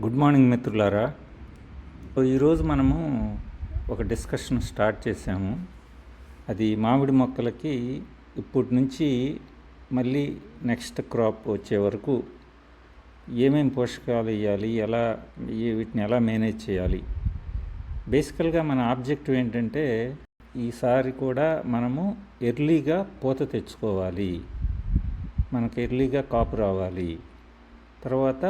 Good morning మిత్రులారా. ఈరోజు మనము ఒక డిస్కషన్ స్టార్ట్ చేసాము. అది మామిడి మొక్కలకి ఇప్పటి నుంచి మళ్ళీ నెక్స్ట్ క్రాప్ వచ్చే వరకు ఏమేమి పోషకాలు వేయాలి, వీటిని ఎలా మేనేజ్ చేయాలి. బేసికల్గా మన ఆబ్జెక్టివ్ ఏంటంటే ఈసారి కూడా మనము ఎర్లీగా పూత తెచ్చుకోవాలి, మనకు ఎర్లీగా కాపు రావాలి. తర్వాత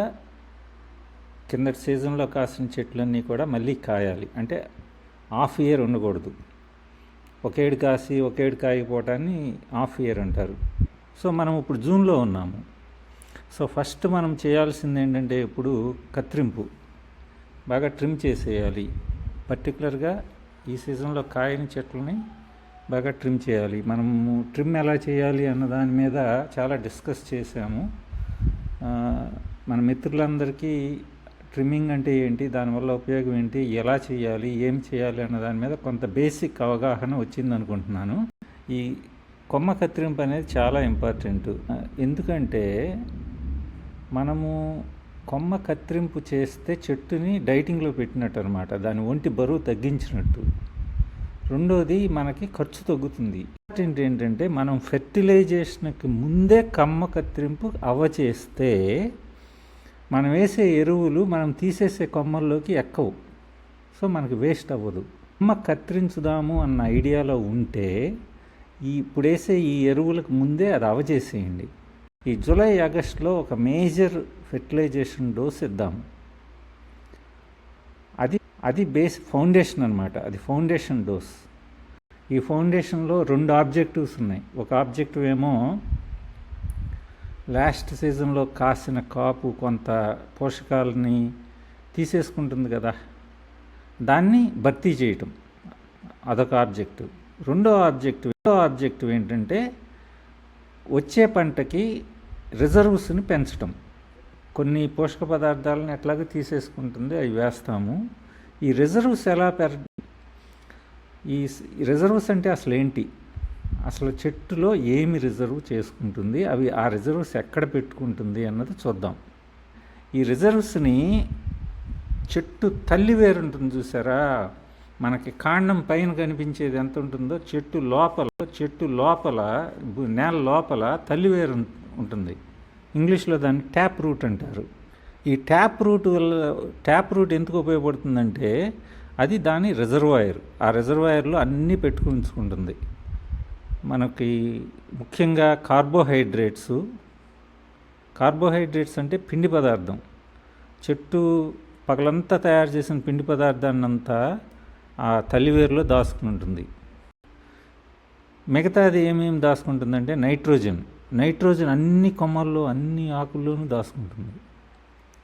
కిందటి సీజన్లో కాసిన చెట్లన్నీ కూడా మళ్ళీ కాయాలి. అంటే హాఫ్ ఇయర్ ఉండకూడదు. ఒకేడు కాసి ఒకేడు కాయకపోవటాన్ని హాఫ్ ఇయర్ అంటారు. సో మనం ఇప్పుడు జూన్లో ఉన్నాము. సో ఫస్ట్ మనం చేయాల్సింది ఏంటంటే ఇప్పుడు కత్తిరింపు బాగా ట్రిమ్ చేసేయాలి. పర్టికులర్గా ఈ సీజన్లో కాయని చెట్లని బాగా ట్రిమ్ చేయాలి. మనము ట్రిమ్ ఎలా చేయాలి అన్న దాని మీద చాలా డిస్కస్ చేసాము. మన మిత్రులందరికీ ట్రిమ్మింగ్ అంటే ఏంటి, దానివల్ల ఉపయోగం ఏంటి, ఎలా చేయాలి, ఏం చేయాలి అన్న దాని మీద కొంత బేసిక్ అవగాహన వచ్చింది అనుకుంటున్నాను. ఈ కొమ్మ కత్తిరింపు అనేది చాలా ఇంపార్టెంట్. ఎందుకంటే మనము కొమ్మ కత్తిరింపు చేస్తే చెట్టుని డైటింగ్లో పెట్టినట్టు అనమాట, దాని ఒంటి బరువు తగ్గించినట్టు. రెండోది మనకి ఖర్చు తగ్గుతుంది. ఇంపార్టెంట్ ఏంటంటే మనం ఫెర్టిలైజేషన్కి ముందే కొమ్మ కత్తిరింపు చేస్తే మనం వేసే ఎరువులు మనం తీసేసే కొమ్మల్లోకి ఎక్కవు. సో మనకు వేస్ట్ అవ్వదు. కొమ్మ కత్తిరించుదాము అన్న ఐడియాలో ఉంటే ఇప్పుడు వేసే ఈ ఎరువులకు ముందే అది అవచేసేయండి. ఈ జూలై ఆగస్టులో ఒక మేజర్ ఫెర్టిలైజేషన్ డోస్ ఇద్దాము. అది బేస్ ఫౌండేషన్ అనమాట. అది ఫౌండేషన్ డోస్. ఈ ఫౌండేషన్లో 2 ఆబ్జెక్టివ్స్ ఉన్నాయి. ఒక ఆబ్జెక్టివ్ ఏమో లాస్ట్ సీజన్లో కాసిన కాపు కొంత పోషకాలని తీసేసుకుంటుంది కదా, దాన్ని భర్తీ చేయటం, అదొక ఆబ్జెక్టివ్. రెండో ఆబ్జెక్టివ్ ఏంటంటే వచ్చే పంటకి రిజర్వ్స్ని పెంచటం. కొన్ని పోషక పదార్థాలను ఎట్లాగో తీసేసుకుంటుంది, అవి వేస్తాము. ఈ రిజర్వ్స్ ఎలా ఈ రిజర్వ్స్ అంటే అసలు ఏంటి, అసలు చెట్టులో ఏమి రిజర్వ్ చేసుకుంటుంది, ఆ రిజర్వ్స్ ఎక్కడ పెట్టుకుంటుంది అన్నది చూద్దాం. ఈ రిజర్వ్స్ని చెట్టు తల్లి వేరు ఉంటుంది చూసారా, మనకి కాండం పైన కనిపించేది ఎంత ఉంటుందో చెట్టు లోపల నేల లోపల తల్లి వేరు ఉంటుంది. ఇంగ్లీష్లో దాన్ని ట్యాప్ రూట్ అంటారు. ఈ ట్యాప్ రూట్ ఎందుకు ఉపయోగపడుతుందంటే అది దాని రిజర్వాయర్. ఆ రిజర్వాయర్లో అన్నీ పెట్టుకుంటుంది. మనకి ముఖ్యంగా కార్బోహైడ్రేట్స్ అంటే పిండి పదార్థం. చెట్టు పగలంతా తయారు చేసిన పిండి పదార్థాన్నంతా ఆ తల్లివేరులో దాచుకుని ఉంటుంది. మిగతాది ఏమేమి దాచుకుంటుందంటే నైట్రోజన్ అన్ని కొమ్మల్లో అన్ని ఆకుల్లోనూ దాచుకుంటుంది.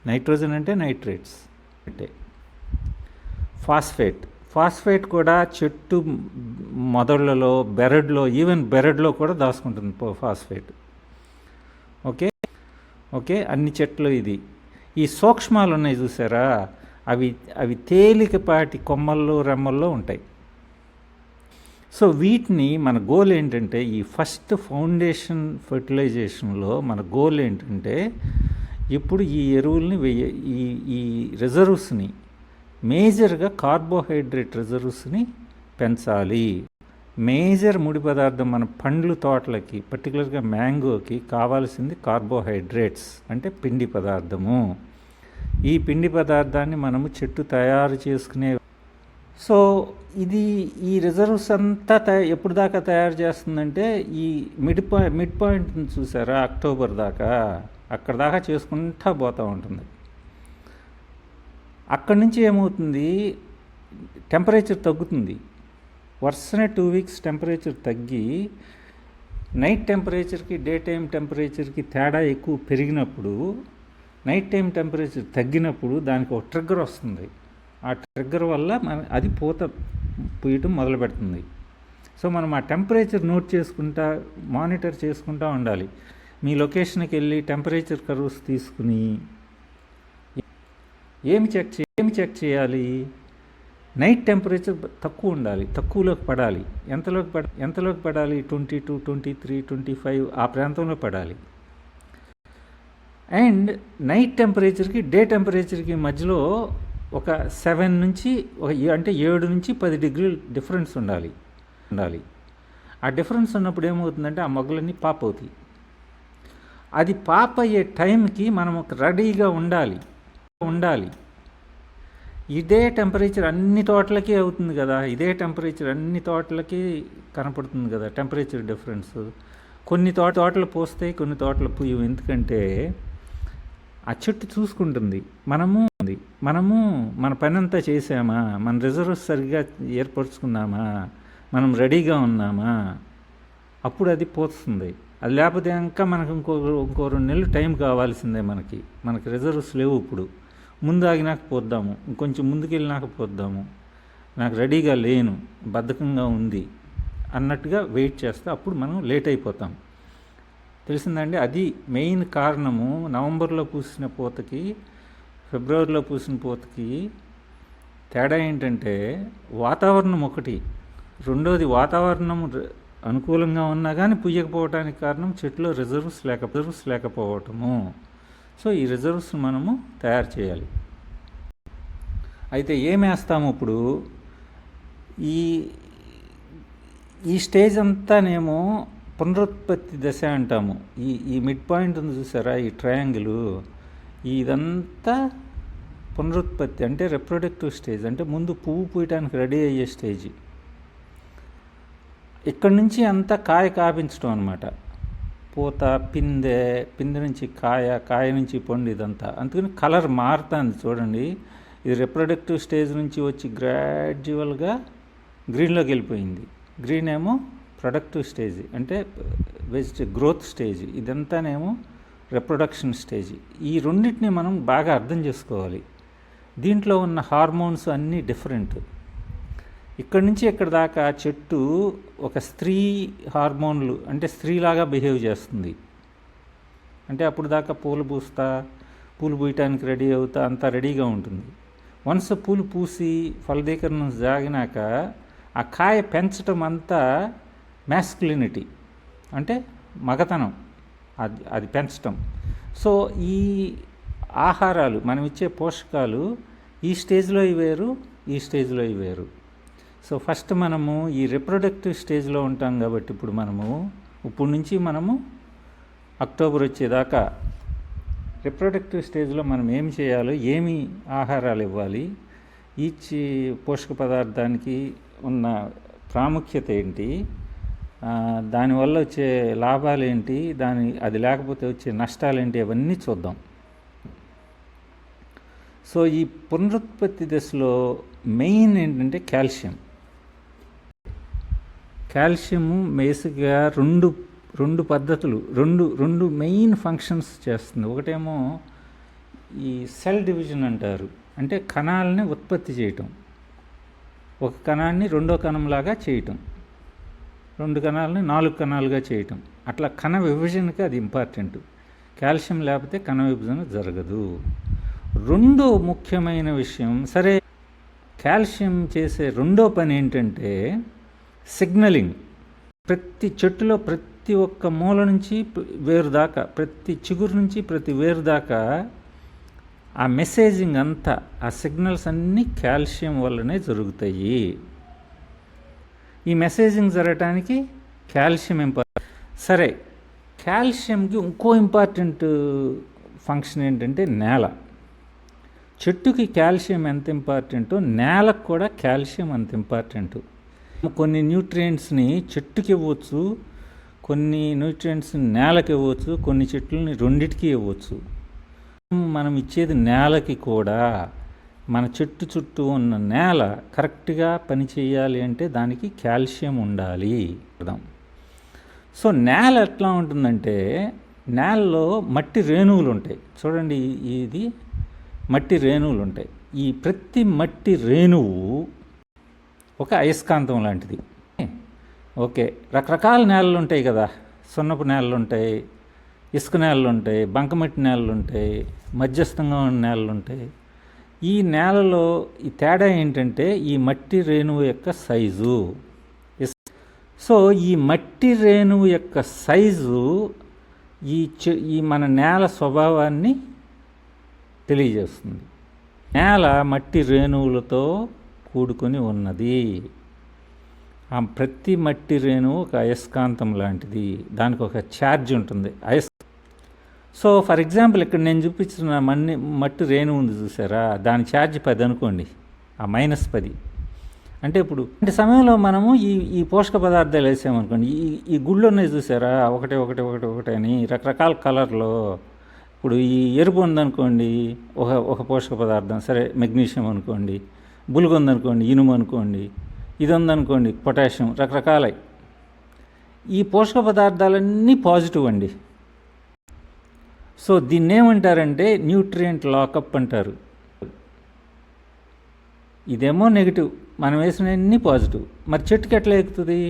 నైట్రోజన్ అంటే నైట్రేట్స్. అంటే ఫాస్ఫేట్ కూడా చెట్టు మొదళ్లలో, ఈవెన్ బెరడ్లో కూడా దాచుకుంటుంది ఫాస్ఫేట్. ఓకే అన్ని చెట్లు ఇది. ఈ సూక్ష్మాలు ఉన్నాయి చూసారా, అవి తేలికపాటి కొమ్మల్లో, రెమ్మల్లో ఉంటాయి. సో వీటిని మన గోల్ ఏంటంటే ఈ ఫస్ట్ ఫౌండేషన్ ఫెర్టిలైజేషన్లో మన గోల్ ఏంటంటే ఇప్పుడు ఈ ఎరువుల్ని ఈ రిజర్వ్స్ని మేజర్గా కార్బోహైడ్రేట్ రిజర్వ్స్ని పెంచాలి. మేజర్ ముడి పదార్థం మన పండ్లు తోటలకి, పర్టికులర్గా మ్యాంగోకి కావాల్సింది కార్బోహైడ్రేట్స్ అంటే పిండి పదార్థము. ఈ పిండి పదార్థాన్ని మనము చెట్టు తయారు చేసుకునే ఈ రిజర్వ్స్ అంతా ఎప్పుడు దాకా తయారు చేస్తుందంటే ఈ మిడ్ పాయింట్ చూసారా, అక్టోబర్ దాకా, అక్కడ దాకా చేసుకుంటా పోతూ ఉంటుంది. అక్కడి నుంచి ఏమవుతుంది, టెంపరేచర్ తగ్గుతుంది. వరుసనే 2 వీక్స్ టెంపరేచర్ తగ్గి నైట్ టెంపరేచర్కి డే టైం టెంపరేచర్కి తేడా ఎక్కువ పెరిగినప్పుడు, నైట్ టైం టెంపరేచర్ తగ్గినప్పుడు దానికి ఒక ట్రిగ్గర్ వస్తుంది. ఆ ట్రిగ్గర్ వల్ల అది పూయటం మొదలు పెడుతుంది. సో మనం ఆ టెంపరేచర్ మానిటర్ చేసుకుంటూ ఉండాలి. మీ లొకేషన్కి వెళ్ళి టెంపరేచర్ కర్వ్స్ తీసుకుని ఏమి చెక్ చేయాలి, నైట్ టెంపరేచర్ తక్కువ ఉండాలి, తక్కువలోకి పడాలి. ఎంతలోకి పడాలి, 22, 23, 25 ఆ ప్రాంతంలో పడాలి. అండ్ నైట్ టెంపరేచర్కి డే టెంపరేచర్కి మధ్యలో ఒక 7 నుంచి అంటే 7 నుంచి 10 డిగ్రీలు డిఫరెన్స్ ఉండాలి. ఆ డిఫరెన్స్ ఉన్నప్పుడు ఏమవుతుందంటే ఆ మొగ్గలన్నీ పాప్ అవుతాయి. అది పాప్ అయ్యే టైంకి మనం ఒక రెడీగా ఉండాలి. ఇదే టెంపరేచర్ అన్ని తోటలకి అవుతుంది కదా, ఇదే టెంపరేచర్ అన్ని తోటలకి కనపడుతుంది కదా టెంపరేచర్ డిఫరెన్స్. కొన్ని తోటలు పూస్తాయి, కొన్ని తోటలు పూయవు. ఎందుకంటే ఆ చెట్టు చూసుకుంటుంది మనము మన పని అంతా చేసామా, మన రిజర్వ్స్ సరిగ్గా ఏర్పరచుకున్నామా, మనం రెడీగా ఉన్నామా, అప్పుడు అది పోస్తుంది. అది లేకపోతే ఇంకా మనకు ఇంకో 2 నెలలు టైం కావాల్సిందే. మనకి రిజర్వ్స్ లేవు. ఇప్పుడు ముందు ఆగినాక పోద్దాము, ఇంకొంచెం ముందుకెళ్ళినాక పోద్దాము, నాకు రెడీగా లేను, బద్ధకంగా ఉంది అన్నట్టుగా వెయిట్ చేస్తే అప్పుడు మనం లేట్ అయిపోతాం. తెలిసిందండి? అది మెయిన్ కారణము. నవంబర్లో పూసిన పూతకి ఫిబ్రవరిలో పూసిన పూతకి తేడా ఏంటంటే వాతావరణం ఒకటి, రెండోది వాతావరణం అనుకూలంగా ఉన్నా కానీ పుయ్యకపోవటానికి కారణం చెట్లో రిజర్వ్స్ లేకపోవటము. సో ఈ రిజర్వ్స్ మనము తయారు చేయాలి. అయితే ఏం వేస్తాము ఇప్పుడు? ఈ స్టేజ్ అంతానేమో పునరుత్పత్తి దశ అంటాము. ఈ మిడ్ పాయింట్ ఉంది చూసారా, ఈ ట్రయాంగిల్, ఇదంతా పునరుత్పత్తి అంటే రిప్రొడక్టివ్ స్టేజ్, అంటే ముందు పువ్వు పూయటానికి రెడీ అయ్యే స్టేజ్. ఇక్కడి నుంచి అంతా కాయ కాపించడం అనమాట. పూత, పిందె నుంచి కాయ నుంచి పండు, ఇదంతా. అందుకని కలర్ మారుతుంది చూడండి. ఇది రిప్రొడక్టివ్ స్టేజ్ నుంచి వచ్చి గ్రాడ్యువల్గా గ్రీన్లోకి వెళ్ళిపోయింది. గ్రీన్ ఏమో ప్రొడక్టివ్ స్టేజ్, అంటే గ్రోత్ స్టేజ్. ఇదంతానేమో రిప్రొడక్షన్ స్టేజ్. ఈ రెండింటిని మనం బాగా అర్థం చేసుకోవాలి. దీంట్లో ఉన్న హార్మోన్స్ అన్నీ డిఫరెంట్. ఇక్కడి నుంచి ఇక్కడ దాకా చెట్టు ఒక స్త్రీ హార్మోన్లు, అంటే స్త్రీలాగా బిహేవ్ చేస్తుంది. అంటే అప్పుడు దాకా పూలు పూయటానికి రెడీ అవుతా అంతా రెడీగా ఉంటుంది. వన్స్ పూలు పూసి ఫలదీకరణం సాగినాక ఆ కాయ పెంచటం అంతా మ్యాస్కులినిటీ, అంటే మగతనం, అది పెంచటం. సో ఈ ఆహారాలు, మనం ఇచ్చే పోషకాలు ఈ స్టేజ్లో వేరు, ఈ స్టేజ్లో వేరు. సో ఫస్ట్ మనము ఈ రిప్రొడక్టివ్ స్టేజ్లో ఉంటాం కాబట్టి ఇప్పుడు నుంచి మనము అక్టోబర్ వచ్చేదాకా రిప్రొడక్టివ్ స్టేజ్లో మనం ఏమి చేయాలో, ఏమి ఆహారాలు ఇవ్వాలి, ఈచ్ పోషక పదార్థానికి ఉన్న ప్రాముఖ్యత ఏంటి, దానివల్ల వచ్చే లాభాలు ఏంటి, అది లేకపోతే వచ్చే నష్టాలు ఏంటి, అవన్నీ చూద్దాం. సో ఈ పునరుత్పత్తి దశలో మెయిన్ ఏంటంటే కాల్షియము బేసిక్గా రెండు పద్ధతులు, రెండు మెయిన్ ఫంక్షన్స్ చేస్తుంది. ఒకటేమో ఈ సెల్ డివిజన్ అంటారు, అంటే కణాలని ఉత్పత్తి చేయటం. ఒక కణాన్ని రెండో కణంలాగా చేయటం, 2 కణాలని 4 కణాలుగా చేయటం. అట్లా కణ విభజనకి అది ఇంపార్టెంట్. కాల్షియం లేకపోతే కణ విభజన జరగదు. రెండో ముఖ్యమైన విషయం, సరే, కాల్షియం చేసే రెండో పని ఏంటంటే సిగ్నలింగ్. ప్రతి చెట్టులో ప్రతి ఒక్క మూల నుంచి వేరు దాకా, ప్రతి చిగురు నుంచి ప్రతి వేరు దాకా ఆ మెసేజింగ్ అంతా, ఆ సిగ్నల్స్ అన్నీ కాల్షియం వల్లనే జరుగుతాయి. ఈ మెసేజింగ్ జరగటానికి కాల్షియం ఇంపార్టెంట్. సరే, కాల్షియంకి ఇంకో ఇంపార్టెంట్ ఫంక్షన్ ఏంటంటే నేల. చెట్టుకి కాల్షియం ఎంత ఇంపార్టెంటో నేలకు కూడా కాల్షియం అంత ఇంపార్టెంట్. కొన్ని న్యూట్రియంట్స్ని చెట్టుకి ఇవ్వచ్చు, కొన్ని న్యూట్రియంట్స్ని నేలకి ఇవ్వచ్చు, కొన్ని చెట్లని రెండిటికి ఇవ్వచ్చు. మనం ఇచ్చేది నేలకి కూడా. మన చెట్టు చుట్టూ ఉన్న నేల కరెక్ట్గా పనిచేయాలి అంటే దానికి కాల్షియం ఉండాలి. సో నేల ఎట్లా ఉంటుందంటే, నేలలో మట్టి రేణువులు ఉంటాయి చూడండి. ఇది మట్టి రేణువులు ఉంటాయి. ఈ ప్రతి మట్టి రేణువు ఒక అయస్కాంతం లాంటిది. ఓకే, రకరకాల నేలలు ఉంటాయి కదా. సున్నపు నేలలు ఉంటాయి, ఇసుక నేలలు ఉంటాయి, బంకమట్టి నేలలు ఉంటాయి, మధ్యస్థంగా ఉన్న నేలలు ఉంటాయి. ఈ నేలలో ఈ తేడా ఏంటంటే ఈ మట్టి రేణువు యొక్క సైజు. సో ఈ మట్టి రేణువు యొక్క సైజు ఈ మన నేల స్వభావాన్ని తెలియజేస్తుంది. నేల మట్టి రేణువులతో కూడుకొని ఉన్నది. ఆ ప్రతి మట్టి రేణువు ఒక అయస్కాంతం లాంటిది, దానికి ఒక ఛార్జ్ ఉంటుంది. సో ఫర్ ఎగ్జాంపుల్ ఇక్కడ నేను చూపించిన మట్టి రేణువు ఉంది చూసారా, దాని ఛార్జ్ 10 అనుకోండి, ఆ -10. అంటే ఇప్పుడు అంటే సమయంలో మనము ఈ పోషక పదార్థాలు వేసామనుకోండి, ఈ గుళ్ళు ఉన్నాయి చూసారా, ఒకటి అని రకరకాల కలర్లో. ఇప్పుడు ఈ ఎరుపు ఉందనుకోండి ఒక పోషక పదార్థం, సరే మెగ్నీషియం అనుకోండి, బులుగు ఉందనుకోండి ఇనుము అనుకోండి, ఇది ఉందనుకోండి పొటాషియం, రకరకాలై. ఈ పోషక పదార్థాలన్నీ పాజిటివ్ అండి. సో దీన్ని ఏమంటారంటే న్యూట్రియంట్ లాకప్ అంటారు. ఇదేమో నెగిటివ్, మనం వేసినవన్నీ పాజిటివ్. మరి చెట్టుకి ఎట్లా ఎక్కుతుంది?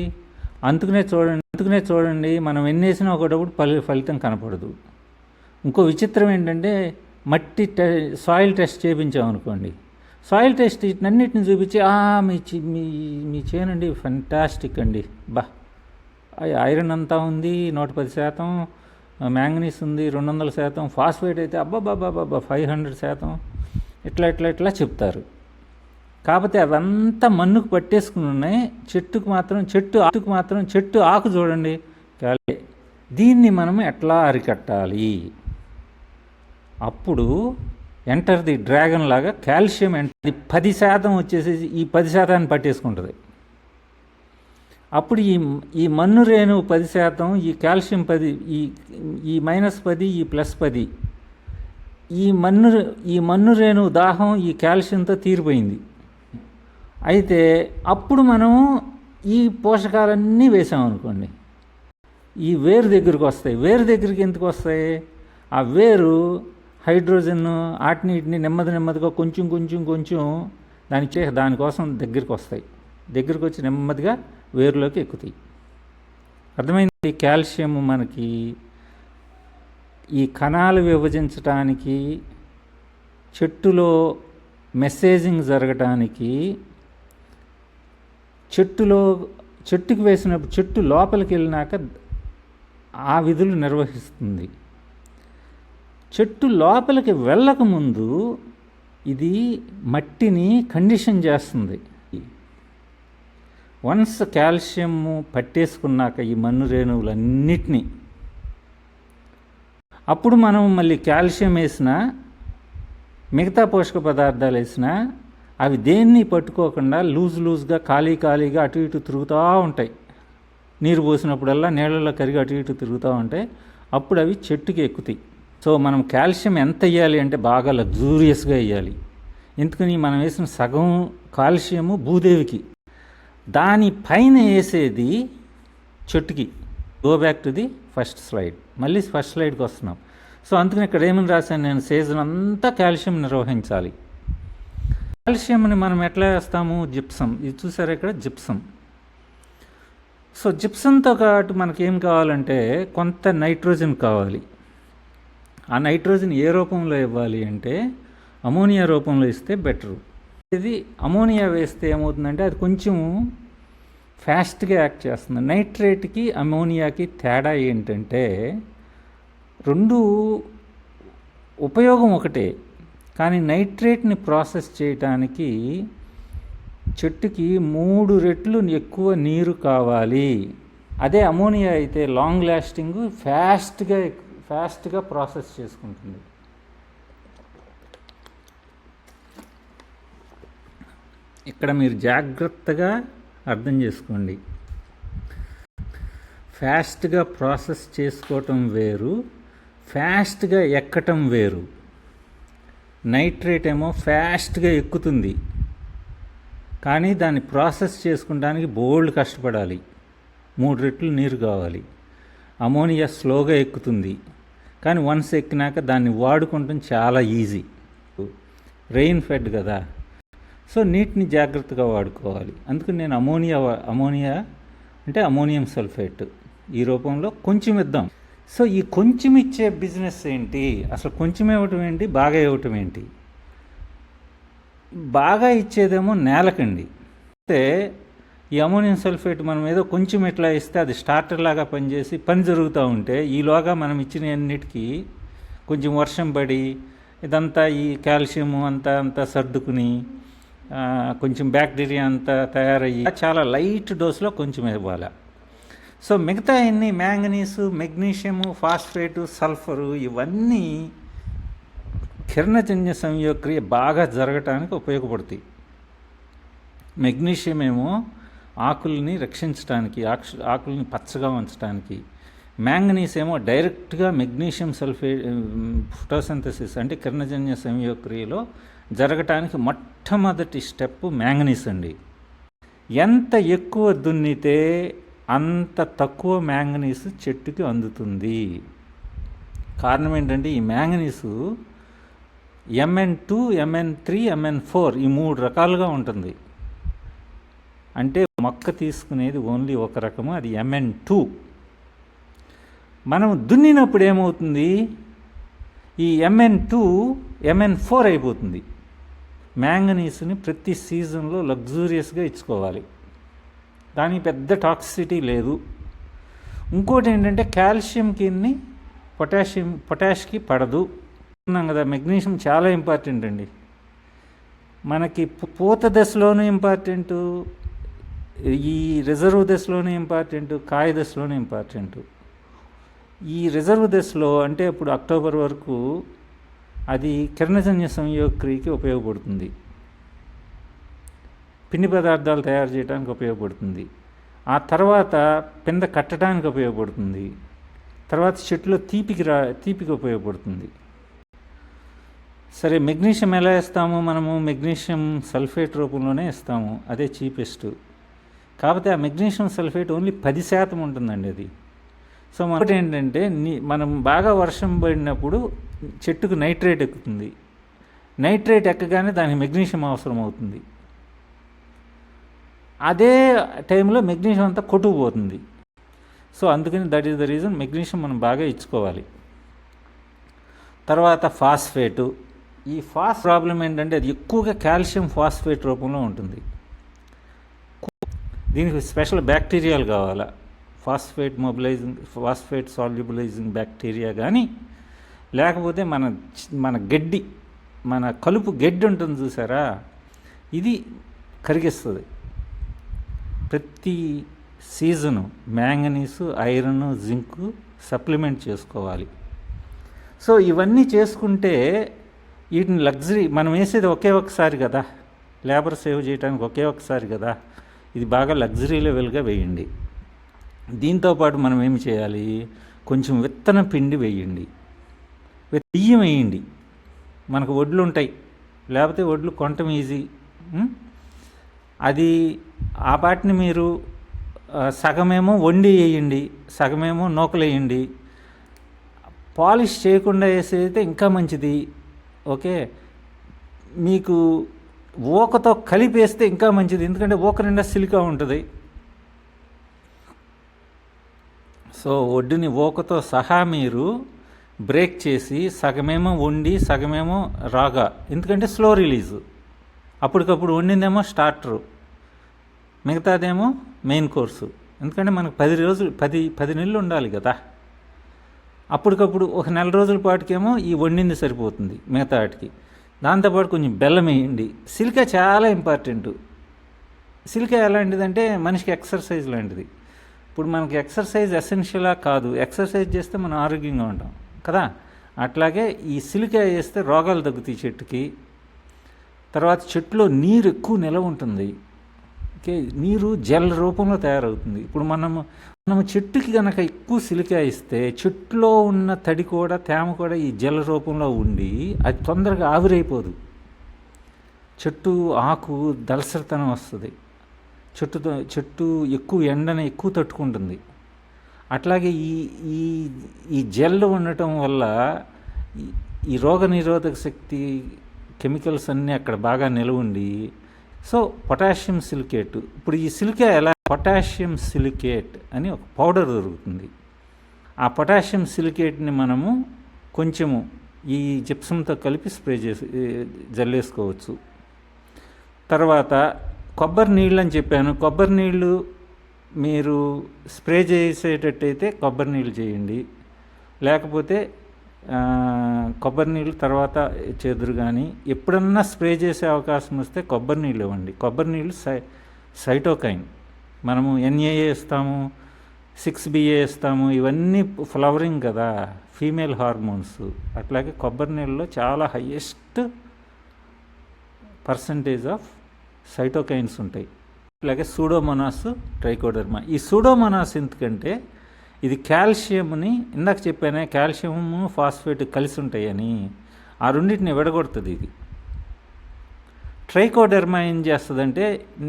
అందుకనే చూడండి మనం ఎన్ని వేసినా ఒకటప్పుడు ఫలితం కనపడదు. ఇంకో విచిత్రం ఏంటంటే మట్టి సాయిల్ టెస్ట్ చేయించామనుకోండి, సాయిల్ టెస్ట్ వీటినన్నిటిని చూపించి మీ చేనండి ఫెంటాస్టిక్ అండి, ఐరన్ అంతా ఉంది 110%, మ్యాంగనీస్ ఉంది 200%, ఫాస్ఫేట్ అయితే 500%, ఇట్లా చెప్తారు. కాకపోతే అవంతా మన్నుకు పట్టేసుకుని ఉన్నాయి. చెట్టు ఆకు చూడండి. దీన్ని మనం ఎట్లా అరికట్టాలి? అప్పుడు ఎంటర్ ది డ్రాగన్ లాగా కాల్షియం 10% వచ్చేసి ఈ 10% పట్టేసుకుంటుంది. అప్పుడు ఈ మన్ను రేణువు 10%, ఈ కాల్షియం 10, ఈ -10, ఈ +10, ఈ మన్ను రేణువు దాహం ఈ కాల్షియంతో తీరిపోయింది. అయితే అప్పుడు మనం ఈ పోషకాలన్నీ వేసామనుకోండి, ఈ వేరు దగ్గరికి వస్తాయి. వేరు దగ్గరికి ఎందుకు వస్తాయి? ఆ వేరు హైడ్రోజన్ వీటిని నెమ్మదిగా కొంచెం దానికోసం దగ్గరికి వస్తాయి. దగ్గరికి వచ్చి నెమ్మదిగా వేరులోకి ఎక్కుతాయి. అర్థమైంది? కాల్షియం మనకి ఈ కణాలు విభజించడానికి, చెట్టులో మెసేజింగ్ జరగటానికి, చెట్టుకి వేసినప్పుడు చెట్టు లోపలికి వెళ్ళినాక ఆ విధులు నిర్వహిస్తుంది. చెట్టు లోపలికి వెళ్ళకముందు ఇది మట్టిని కండిషన్ చేస్తుంది. వన్స్ కాల్షియం పట్టేసుకున్నాక ఈ మన్ను రేణువులన్నిటినీ, అప్పుడు మనం మళ్ళీ కాల్షియం వేసినా మిగతా పోషక పదార్థాలు వేసినా అవి దేన్ని పట్టుకోకుండా లూజ్గా ఖాళీగా అటు ఇటు తిరుగుతూ ఉంటాయి. నీరు పోసినప్పుడల్లా నీళ్ళలో కరిగి అటు ఇటు తిరుగుతూ ఉంటాయి. అప్పుడు అవి చెట్టుకి ఎక్కుతాయి. సో మనం కాల్షియం ఎంత వేయాలి అంటే బాగా లగ్జూరియస్గా వేయాలి. ఎందుకని మనం వేసిన సగం కాల్షియము భూదేవికి, దానిపైన వేసేది చెట్టుకి. Go back to the first slide. మళ్ళీ ఫస్ట్ స్లైడ్కి వస్తున్నాం. సో అందుకని ఇక్కడ ఏమని రాశాను నేను, సీజన్ అంతా కాల్షియం నిర్వహించాలి. కాల్షియంని మనం ఎట్లా వేస్తాము? జిప్సం. ఇది చూసారా ఇక్కడ జిప్సం. సో జిప్సంతో పాటు మనకేం కావాలంటే కొంత నైట్రోజన్ కావాలి. ఆ నైట్రోజన్ ఏ రూపంలో ఇవ్వాలి అంటే అమోనియా రూపంలో ఇస్తే బెటరు. ఇది అమోనియా వేస్తే ఏమవుతుందంటే అది కొంచెం ఫాస్ట్గా యాక్ట్ చేస్తుంది. నైట్రేట్కి అమోనియాకి తేడా ఏంటంటే రెండు ఉపయోగం ఒకటే, కానీ నైట్రేట్ని ప్రాసెస్ చేయటానికి చెట్టుకి 3 రెట్లు ఎక్కువ నీరు కావాలి. అదే అమోనియా అయితే లాంగ్ లాస్టింగ్, ఫాస్ట్గా ప్రాసెస్ చేసుకుంటుంది. ఇక్కడ మీరు జాగ్రత్తగా అర్థం చేసుకోండి. ఫాస్ట్గా ప్రాసెస్ చేసుకోవటం వేరు, ఫాస్ట్గా ఎక్కటం వేరు. నైట్రేట్ ఏమో ఫాస్ట్గా ఎక్కుతుంది, కానీ దాన్ని ప్రాసెస్ చేసుకుంటానికి బోల్డ్ కష్టపడాలి. 3 రెట్లు నీరు కావాలి. అమోనియా స్లోగా ఎక్కుతుంది, కానీ వన్స్ ఎక్కినాక దాన్ని వాడుకుంటాం చాలా ఈజీ. రెయిన్ ఫెడ్ కదా, సో నీటిని జాగ్రత్తగా వాడుకోవాలి. అందుకని నేను అమోనియా అంటే అమోనియం సల్ఫేట్ ఈ రూపంలో కొంచెం ఇద్దాం. సో ఈ కొంచెం ఇచ్చే బిజినెస్ ఏంటి? అసలు కొంచెం ఇవ్వటం ఏంటి, బాగా ఇవ్వటం ఏంటి? బాగా ఇచ్చేదేమో నేలకండి. అయితే ఈ అమోనియం సల్ఫేట్ మనం ఏదో కొంచెం ఇట్లా ఇస్తే అది స్టార్టర్ లాగా పనిచేసి పని జరుగుతూ ఉంటే ఈలోగా మనం ఇచ్చిన అన్నిటికీ కొంచెం వర్షం పడి ఇదంతా ఈ కాల్షియము అంతా సర్దుకుని కొంచెం బ్యాక్టీరియా అంతా తయారయ్యి చాలా లైట్ డోస్లో కొంచెం ఇవ్వాలి. సో మిగతా అన్ని మ్యాంగనీసు, మెగ్నీషియము, ఫాస్ఫేటు, సల్ఫరు ఇవన్నీ కిరణజన్య సంయోగక్రియ బాగా జరగటానికి ఉపయోగపడతాయి. మెగ్నీషియం ఏమో ఆకుల్ని రక్షించడానికి, ఆకుల్ని పచ్చగా ఉంచడానికి, మ్యాంగనీస్ ఏమో డైరెక్ట్గా మెగ్నీషియం సల్ఫేట్ ఫోటోసింథసిస్ అంటే కిరణజన్య సంయోగక్రియలో జరగటానికి మొట్టమొదటి స్టెప్ మ్యాంగనీస్ అండి. ఎంత ఎక్కువ దున్నితే అంత తక్కువ మ్యాంగనీస్ చెట్టుకి అందుతుంది. కారణం ఏంటంటే ఈ మ్యాంగనీసు Mn2, Mn3, Mn4 ఈ 3 రకాలుగా ఉంటుంది. అంటే మొక్క తీసుకునేది ఓన్లీ ఒక రకము, అది Mn2. మనం దున్నినప్పుడు ఏమవుతుంది, ఈ Mn2 Mn4 అయిపోతుంది. మ్యాంగనీస్ని ప్రతి సీజన్లో లగ్జూరియస్గా ఇచ్చుకోవాలి, దానికి పెద్ద టాక్సిసిటీ లేదు. ఇంకోటి ఏంటంటే కాల్షియంకి పొటాష్కి పడదు అన్నాం కదా. మెగ్నీషియం చాలా ఇంపార్టెంట్ అండి మనకి. పూత దశలోనూ ఇంపార్టెంటు, ఈ రిజర్వ్ దశలోనూ ఇంపార్టెంటు, కాయ దశలోనూ ఇంపార్టెంటు. ఈ రిజర్వ్ దశలో అంటే ఇప్పుడు అక్టోబర్ వరకు అది కిరణజన్య సంయోగక్రియకి ఉపయోగపడుతుంది, పిండి పదార్థాలు తయారు చేయడానికి ఉపయోగపడుతుంది. ఆ తర్వాత పింద కట్టడానికి ఉపయోగపడుతుంది. తర్వాత చెట్టులో తీపికి ఉపయోగపడుతుంది. సరే, మెగ్నీషియం ఎలా ఇస్తాము మనము? మెగ్నీషియం సల్ఫేట్ రూపంలోనే ఇస్తాము, అదే చీపెస్ట్. కాకపోతే ఆ మెగ్నీషియం సల్ఫేట్ ఓన్లీ 10% ఉంటుందండి అది. సో మనకి ఏంటంటే మనం బాగా వర్షం పడినప్పుడు చెట్టుకు నైట్రేట్ ఎక్కుతుంది. నైట్రేట్ ఎక్కగానే దానికి మెగ్నీషియం అవసరం అవుతుంది. అదే టైంలో మెగ్నీషియం అంతా కొట్టుకుపోతుంది. సో అందుకని that is the reason magnesium మనం బాగా ఇచ్చుకోవాలి. తర్వాత ఫాస్ఫేటు. ఈ ప్రాబ్లం ఏంటంటే అది ఎక్కువగా కాల్షియం ఫాస్ఫేట్ రూపంలో ఉంటుంది. దీనికి స్పెషల్ బ్యాక్టీరియాలు కావాలా, ఫాస్ఫేట్ సాల్యుబులైజింగ్ బ్యాక్టీరియా కానీ, లేకపోతే మన గడ్డి, మన కలుపు గడ్డి ఉంటుంది చూసారా, ఇది కరిగిస్తుంది. ప్రతి season manganese, iron, zinc supplement చేసుకోవాలి. సో ఇవన్నీ చేసుకుంటే వీటిని లగ్జరీ, మనం వేసేది ఒకే ఒకసారి కదా, లేబర్ సేవ్ చేయడానికి ఒకే ఒకసారి కదా, ఇది బాగా లగ్జరీ లెవెల్గా వేయండి. దీంతోపాటు మనం ఏమి చేయాలి, కొంచెం విత్తన పిండి వేయండి, బియ్యం వేయండి. మనకు వడ్లు ఉంటాయి, లేకపోతే వడ్లు కొనటం ఈజీ. అది ఆ పాటిని మీరు సగమేమో వండి వేయండి, సగమేమో నూకలు వేయండి. పాలిష్ చేయకుండా వేసేదైతే ఇంకా మంచిది. ఓకే, మీకు ఊకతో కలిపి వేస్తే ఇంకా మంచిది, ఎందుకంటే ఊక నిండా సిలికా ఉంటుంది. సో ఒడ్డుని ఊకతో సహా మీరు బ్రేక్ చేసి సగమేమో వండి సగమేమో రాగా, ఎందుకంటే స్లో రిలీజు. అప్పటికప్పుడు వండిందేమో స్టార్టరు, మిగతాదేమో మెయిన్ కోర్సు. ఎందుకంటే మనకు 10 నెలలు ఉండాలి కదా. అప్పటికప్పుడు ఒక నెల రోజుల పాటుకేమో ఈ వండింది సరిపోతుంది మిగతా వాటికి. దాంతోపాటు కొంచెం బెల్లం వేయండి. సిలికా చాలా ఇంపార్టెంటు. సిలికా ఎలాంటిదంటే మనిషికి ఎక్సర్సైజ్ లాంటిది. ఇప్పుడు మనకి ఎక్సర్సైజ్ ఎసెన్షియలా కాదు, ఎక్సర్సైజ్ చేస్తే మనం ఆరోగ్యంగా ఉంటాం కదా. అట్లాగే ఈ సిలికా వేస్తే రోగాలు తగ్గుతాయి చెట్టుకి. తర్వాత చెట్టులో నీరు ఎక్కువ నిలవ ఉంటుంది. ఓకే, నీరు జెల్ రూపంలో తయారవుతుంది. ఇప్పుడు మనము చెట్టుకి కనుక ఎక్కువ సిలికా ఇస్తే చెట్టులో ఉన్న తడి కూడా, తేమ కూడా ఈ జెల్ రూపంలో ఉండి అది తొందరగా ఆవిరైపోదు. చెట్టు ఆకు దళసరితనం వస్తుంది. చెట్టు ఎక్కువ ఎండని ఎక్కువ తట్టుకుంటుంది. అట్లాగే ఈ జెల్ ఉండటం వల్ల ఈ రోగ నిరోధక శక్తి కెమికల్స్ అన్నీ అక్కడ బాగా నిలవండి. సో పొటాషియం సిలికేట్, ఇప్పుడు ఈ సిలికా ఎలా, పొటాషియం సిలికేట్ అని ఒక పౌడర్ దొరుకుతుంది. ఆ పొటాషియం సిలికేట్ని మనము కొంచెము ఈ జిప్సంతో కలిపి స్ప్రే చేసి జల్లేసుకోవచ్చు. తర్వాత కొబ్బరి నీళ్ళు అని చెప్పాను. కొబ్బరి నీళ్ళు మీరు స్ప్రే చేసేటట్టయితే కొబ్బరి నీళ్ళు చేయండి, లేకపోతే కొబ్బరి నీళ్ళు తర్వాత చేదురు. కానీ ఎప్పుడన్నా స్ప్రే చేసే అవకాశం వస్తే కొబ్బరి నీళ్ళు ఇవ్వండి. కొబ్బరి నీళ్ళు సైటోకైన్, మనము ఎన్ఏఏ ఇస్తాము, 6BA ఇస్తాము, ఇవన్నీ ఫ్లవరింగ్ కదా, ఫీమేల్ హార్మోన్స్. అట్లాగే కొబ్బరి నీళ్ళలో చాలా హయ్యెస్ట్ పర్సంటేజ్ ఆఫ్ సైటోకైన్స్ ఉంటాయి. అలాగే సూడోమోనాస్, ట్రైకోడర్మా. ఈ సూడోమోనాస్ ఎందుకంటే ఇది కాల్షియంని, ఇందాక చెప్పానే కాల్షియము ఫాస్ఫేట్ కలిసి ఉంటాయని, ఆ రెండింటిని విడగొడుతుంది ఇది. ట్రైకోడర్మా ఏం చేస్తుందంటే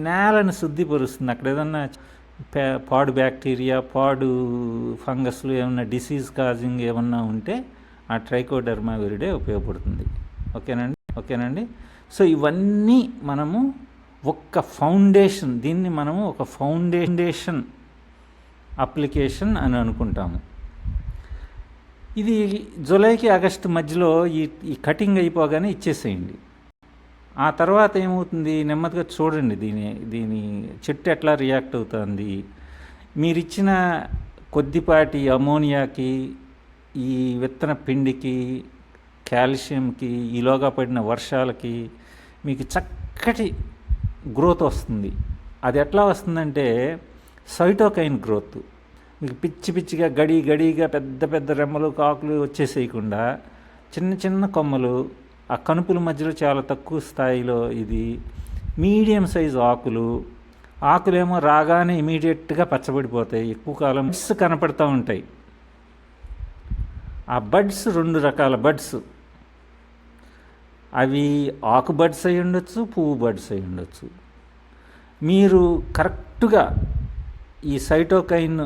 నేలను శుద్ధిపరుస్తుంది. అక్కడ ఏదన్నా పాడు బ్యాక్టీరియా, పాడు ఫంగస్లు, ఏమన్నా డిసీజ్ కాజింగ్ ఏమన్నా ఉంటే ఆ ట్రైకోడర్మా విరిడే ఉపయోగపడుతుంది. ఓకేనండి. సో ఇవన్నీ మనము ఒక్క ఫౌండేషన్, దీన్ని మనము ఒక ఫౌండేషన్ అప్లికేషన్ అని అనుకుంటాము. ఇది జూలైకి ఆగస్టు మధ్యలో ఈ కటింగ్ అయిపోగానే ఇచ్చేసేయండి. ఆ తర్వాత ఏమవుతుంది, నెమ్మదిగా చూడండి దీని చెట్టు ఎట్లా రియాక్ట్ అవుతుంది. మీరు ఇచ్చిన కొద్దిపాటి అమోనియాకి, ఈ విత్తన పిండికి, కాల్షియంకి, ఈలోగా పడిన వర్షాలకి మీకు చక్కటి గ్రోత్ వస్తుంది. అది ఎట్లా వస్తుందంటే సైటోకైన్ గ్రోత్. మీకు పిచ్చిగా గడిగా పెద్ద రెమ్మలు, కాకులు వచ్చేసేయకుండా చిన్న చిన్న కొమ్మలు, ఆ కనుపుల మధ్యలో చాలా తక్కువ స్థాయిలో ఇది మీడియం సైజు ఆకులేమో రాగానే ఇమీడియట్గా పచ్చబడిపోతాయి, ఎక్కువ కాలం బడ్స్ కనపడుతూ ఉంటాయి. ఆ బడ్స్ 2 రకాల బడ్స్, అవి ఆకు బడ్స్ అయి ఉండొచ్చు, పువ్వు బడ్స్ అయి ఉండొచ్చు. మీరు కరెక్ట్గా ఈ సైటోకైన్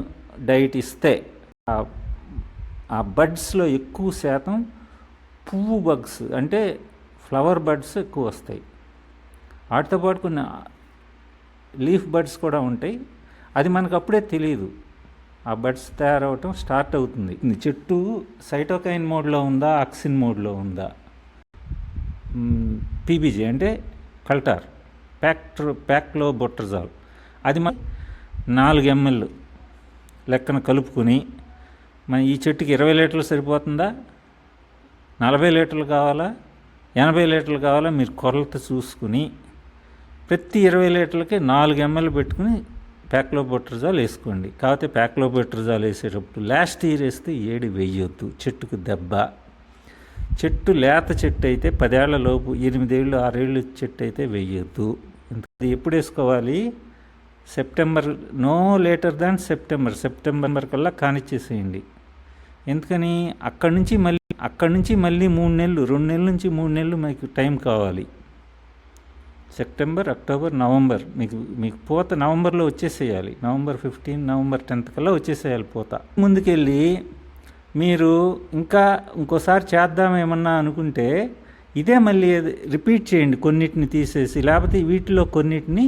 డైట్ ఇస్తే ఆ బడ్స్లో ఎక్కువ శాతం పువ్వు బగ్స్ అంటే ఫ్లవర్ బడ్స్ ఎక్కువ వస్తాయి. వాటితో పాటు కొన్ని లీఫ్ బడ్స్ కూడా ఉంటాయి. అది మనకు అప్పుడే తెలియదు. ఆ బడ్స్ తయారవటం స్టార్ట్ అవుతుంది. చెట్టు సైటోకైన్ మోడ్లో ఉందా, ఆక్సిన్ మోడ్లో ఉందా, పీబీజీ అంటే కల్టార్, ప్యాక్లోబొట్రజాల్, అది 4 ml లెక్కన కలుపుకొని, మన ఈ చెట్టుకి 20 లీటర్లు సరిపోతుందా, 40 లీటర్లు కావాలా, 80 లీటర్లు కావాలా, మీరు కొలత చూసుకుని ప్రతి 20 లీటర్లకి 4 ml పెట్టుకుని ప్యాక్లోబొట్రజాల్ వేసుకోండి. కాకపోతే ప్యాక్లోబొట్రజాల్ వేసేటప్పుడు లాస్ట్ ఇయర్ వేస్తే ఏడి వేయొద్దు, చెట్టుకు దెబ్బ. చెట్టు లేత చెట్టు అయితే 10 ఏళ్ల లోపు, 8 ఏళ్ళు 6 ఏళ్ళు చెట్టు అయితే వేయొద్దు. అది ఎప్పుడు వేసుకోవాలి, September, no later than September కల్లా కానిచ్చేసేయండి. ఎందుకని అక్కడి నుంచి మళ్ళీ 3 నెలలు, 2 నెలల నుంచి 3 నెలలు మీకు టైం కావాలి. సెప్టెంబర్, అక్టోబర్, నవంబర్, మీకు పూత నవంబర్లో వచ్చేసేయాలి. నవంబర్ 15, నవంబర్ 10 కల్లా వచ్చేసేయాలి పూత. ముందుకెళ్ళి మీరు ఇంకోసారి చేద్దామేమన్నా అనుకుంటే ఇదే మళ్ళీ రిపీట్ చేయండి, కొన్నిటిని తీసేసి. లేకపోతే వీటిలో కొన్నిటిని